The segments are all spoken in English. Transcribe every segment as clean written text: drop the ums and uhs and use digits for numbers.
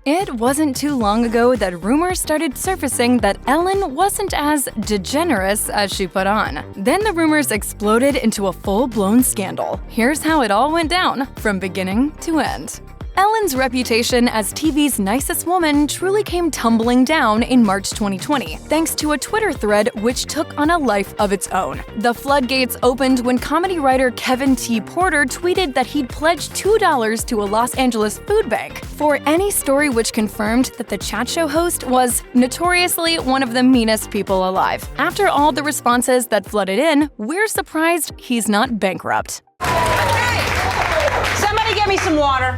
It wasn't too long ago that rumors started surfacing that Ellen wasn't as DeGeneres as she put on. Then the rumors exploded into a full-blown scandal. Here's how it all went down, from beginning to end. Ellen's reputation as TV's nicest woman truly came tumbling down in March 2020, thanks to a Twitter thread which took on a life of its own. The floodgates opened when comedy writer Kevin T. Porter tweeted that he'd pledged $2 to a Los Angeles food bank for any story which confirmed that the chat show host was notoriously one of the meanest people alive. After all the responses that flooded in, we're surprised he's not bankrupt. Hey! Somebody get me some water.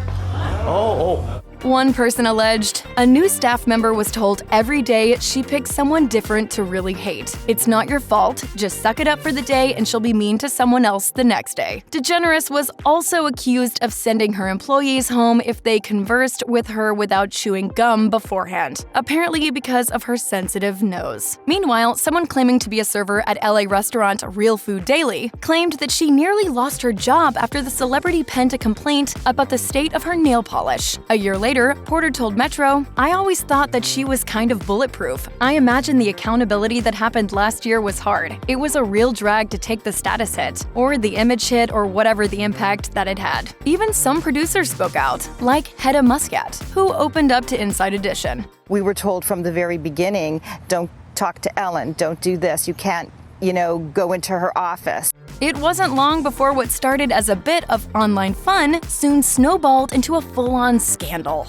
One person alleged, a new staff member was told every day she picked someone different to really hate. It's not your fault, just suck it up for the day and she'll be mean to someone else the next day. DeGeneres was also accused of sending her employees home if they conversed with her without chewing gum beforehand, apparently because of her sensitive nose. Meanwhile, someone claiming to be a server at LA restaurant Real Food Daily claimed that she nearly lost her job after the celebrity penned a complaint about the state of her nail polish. A year later, Porter told Metro, "I always thought that she was kind of bulletproof. I imagine the accountability that happened last year was hard. It was a real drag to take the status hit, or the image hit, or whatever the impact that it had." Even some producers spoke out, like Hedda Muscat, who opened up to Inside Edition. We were told from the very beginning, don't talk to Ellen, don't do this, you can't go into her office. It wasn't long before what started as a bit of online fun soon snowballed into a full-on scandal.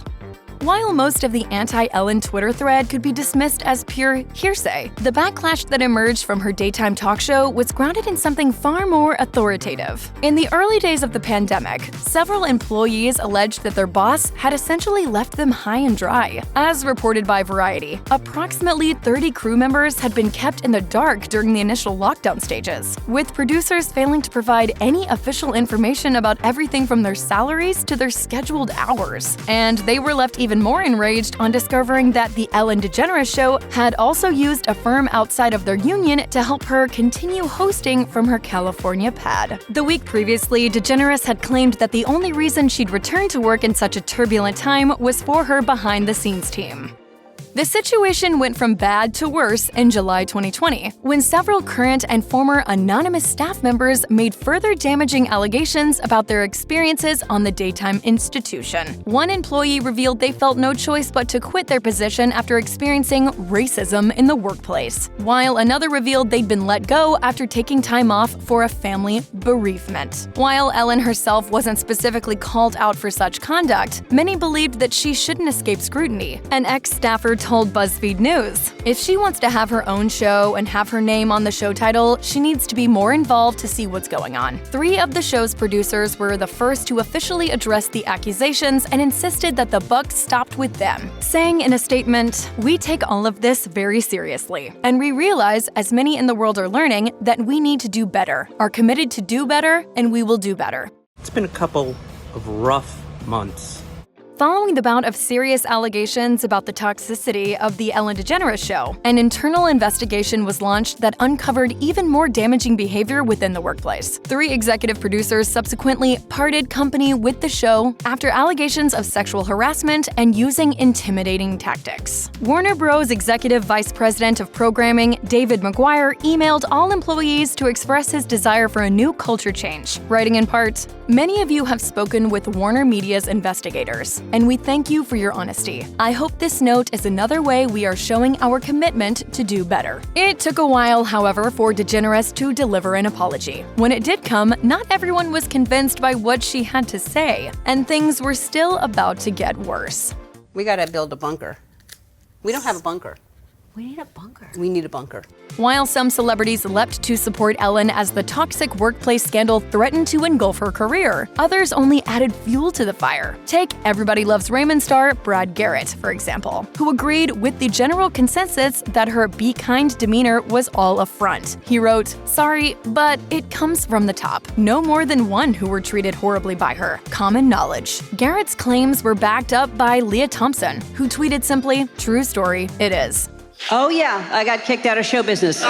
While most of the anti-Ellen Twitter thread could be dismissed as pure hearsay, the backlash that emerged from her daytime talk show was grounded in something far more authoritative. In the early days of the pandemic, several employees alleged that their boss had essentially left them high and dry. As reported by Variety, approximately 30 crew members had been kept in the dark during the initial lockdown stages, with producers failing to provide any official information about everything from their salaries to their scheduled hours. And they were left even more enraged on discovering that the Ellen DeGeneres show had also used a firm outside of their union to help her continue hosting from her California pad. The week previously, DeGeneres had claimed that the only reason she'd returned to work in such a turbulent time was for her behind-the-scenes team. The situation went from bad to worse in July 2020, when several current and former anonymous staff members made further damaging allegations about their experiences on the daytime institution. One employee revealed they felt no choice but to quit their position after experiencing racism in the workplace, while another revealed they'd been let go after taking time off for a family bereavement. While Ellen herself wasn't specifically called out for such conduct, many believed that she shouldn't escape scrutiny. An ex-staffer told BuzzFeed News, "If she wants to have her own show and have her name on the show title, she needs to be more involved to see what's going on." 3 of the show's producers were the first to officially address the accusations and insisted that the buck stopped with them, saying in a statement, "We take all of this very seriously, and we realize, as many in the world are learning, that we need to do better, are committed to do better, and we will do better." It's been a couple of rough months. Following the bout of serious allegations about the toxicity of the Ellen DeGeneres show, an internal investigation was launched that uncovered even more damaging behavior within the workplace. 3 executive producers subsequently parted company with the show after allegations of sexual harassment and using intimidating tactics. Warner Bros. Executive Vice President of Programming David McGuire emailed all employees to express his desire for a new culture change, writing in part, "Many of you have spoken with Warner Media's investigators, and we thank you for your honesty. I hope this note is another way we are showing our commitment to do better." It took a while, however, for DeGeneres to deliver an apology. When it did come, not everyone was convinced by what she had to say, and things were still about to get worse. We gotta build a bunker. We don't have a bunker. We need a bunker. We need a bunker. While some celebrities leapt to support Ellen as the toxic workplace scandal threatened to engulf her career, others only added fuel to the fire. Take Everybody Loves Raymond star Brad Garrett, for example, who agreed with the general consensus that her be-kind demeanor was all a front. He wrote, "Sorry, but it comes from the top. No more than one who were treated horribly by her. Common knowledge." Garrett's claims were backed up by Leah Thompson, who tweeted simply, "True story, it is." Oh yeah, I got kicked out of show business.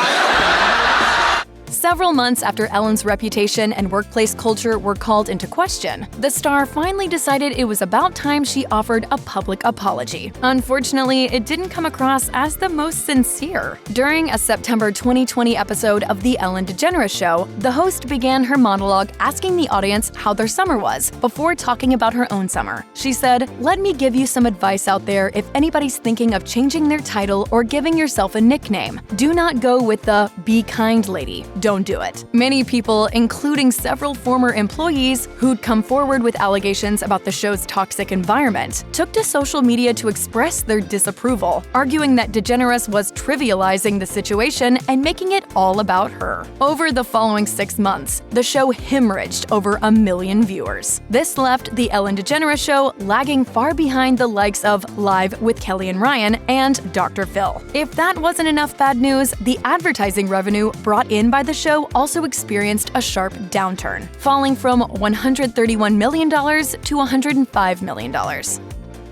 Several months after Ellen's reputation and workplace culture were called into question, the star finally decided it was about time she offered a public apology. Unfortunately, it didn't come across as the most sincere. During a September 2020 episode of The Ellen DeGeneres Show, the host began her monologue asking the audience how their summer was, before talking about her own summer. She said, "Let me give you some advice out there if anybody's thinking of changing their title or giving yourself a nickname. Do not go with the 'be kind lady.' Don't do it." Many people, including several former employees who'd come forward with allegations about the show's toxic environment, took to social media to express their disapproval, arguing that DeGeneres was trivializing the situation and making it all about her. Over the following 6 months, the show hemorrhaged over 1 million viewers. This left The Ellen DeGeneres Show lagging far behind the likes of Live with Kelly and Ryan and Dr. Phil. If that wasn't enough bad news, the advertising revenue brought in by the show also experienced a sharp downturn, falling from $131 million to $105 million.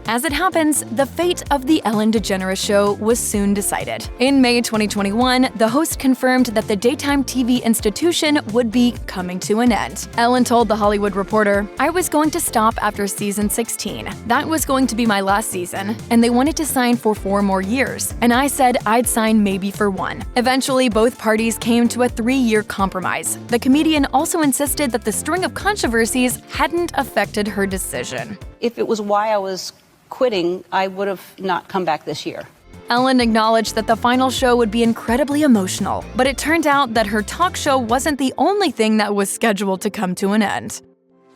As it happens, the fate of The Ellen DeGeneres Show was soon decided. In May 2021, the host confirmed that the daytime TV institution would be coming to an end. Ellen told The Hollywood Reporter, "I was going to stop after season 16. That was going to be my last season, and they wanted to sign for 4 more years, and I said I'd sign maybe for 1. Eventually, both parties came to a 3-year compromise. The comedian also insisted that the string of controversies hadn't affected her decision. If it was why I was quitting, I would have not come back this year. Ellen acknowledged that the final show would be incredibly emotional, but it turned out that her talk show wasn't the only thing that was scheduled to come to an end.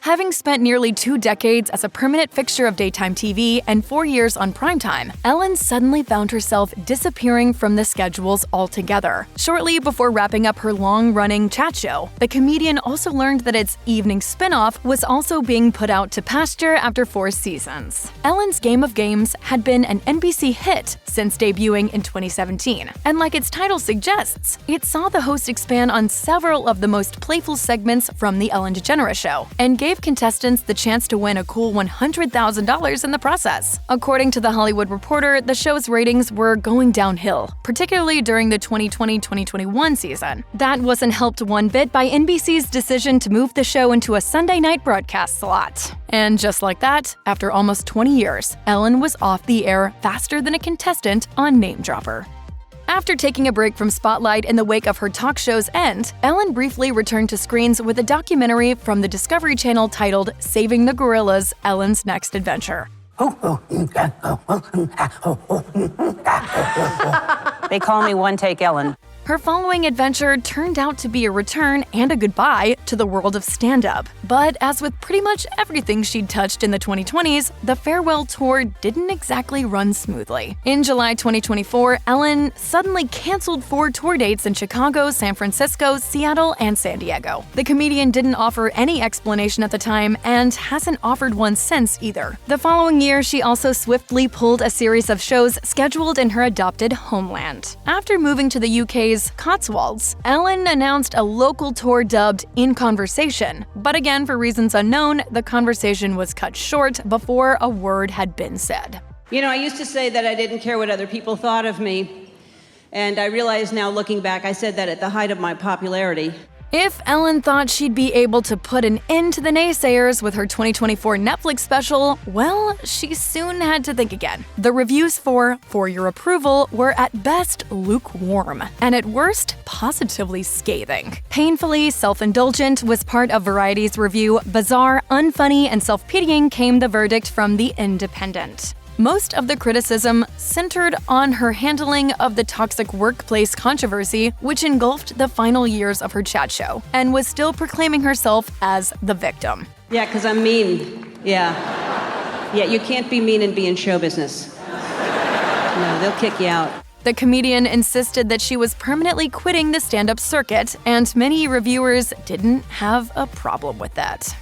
Having spent nearly 2 decades as a permanent fixture of daytime TV and 4 years on primetime, Ellen suddenly found herself disappearing from the schedules altogether. Shortly before wrapping up her long-running chat show, the comedian also learned that its evening spinoff was also being put out to pasture after 4 seasons. Ellen's Game of Games had been an NBC hit since debuting in 2017, and like its title suggests, it saw the host expand on several of the most playful segments from The Ellen DeGeneres Show, and gave contestants the chance to win a cool $100,000 in the process. According to The Hollywood Reporter, the show's ratings were going downhill, particularly during the 2020-2021 season. That wasn't helped one bit by NBC's decision to move the show into a Sunday night broadcast slot. And just like that, after almost 20 years, Ellen was off the air faster than a contestant on Name Dropper. After taking a break from spotlight in the wake of her talk show's end, Ellen briefly returned to screens with a documentary from the Discovery Channel titled Saving the Gorillas: Ellen's Next Adventure. They call me One Take Ellen. Her following adventure turned out to be a return and a goodbye to the world of stand-up. But as with pretty much everything she'd touched in the 2020s, the farewell tour didn't exactly run smoothly. In July 2024, Ellen suddenly canceled 4 tour dates in Chicago, San Francisco, Seattle, and San Diego. The comedian didn't offer any explanation at the time and hasn't offered one since either. The following year, she also swiftly pulled a series of shows scheduled in her adopted homeland. After moving to the UK's Cotswolds, Ellen announced a local tour dubbed In Conversation, but again, for reasons unknown, the conversation was cut short before a word had been said. You know, I used to say that I didn't care what other people thought of me, and I realize now, looking back, I said that at the height of my popularity. If Ellen thought she'd be able to put an end to the naysayers with her 2024 Netflix special, well, she soon had to think again. The reviews for Your Approval were at best lukewarm, and at worst, positively scathing. Painfully self-indulgent was part of Variety's review. Bizarre, unfunny, and self-pitying came the verdict from The Independent. Most of the criticism centered on her handling of the toxic workplace controversy, which engulfed the final years of her chat show, and was still proclaiming herself as the victim. Yeah, because I'm mean. Yeah, you can't be mean and be in show business. No, they'll kick you out. The comedian insisted that she was permanently quitting the stand-up circuit, and many reviewers didn't have a problem with that.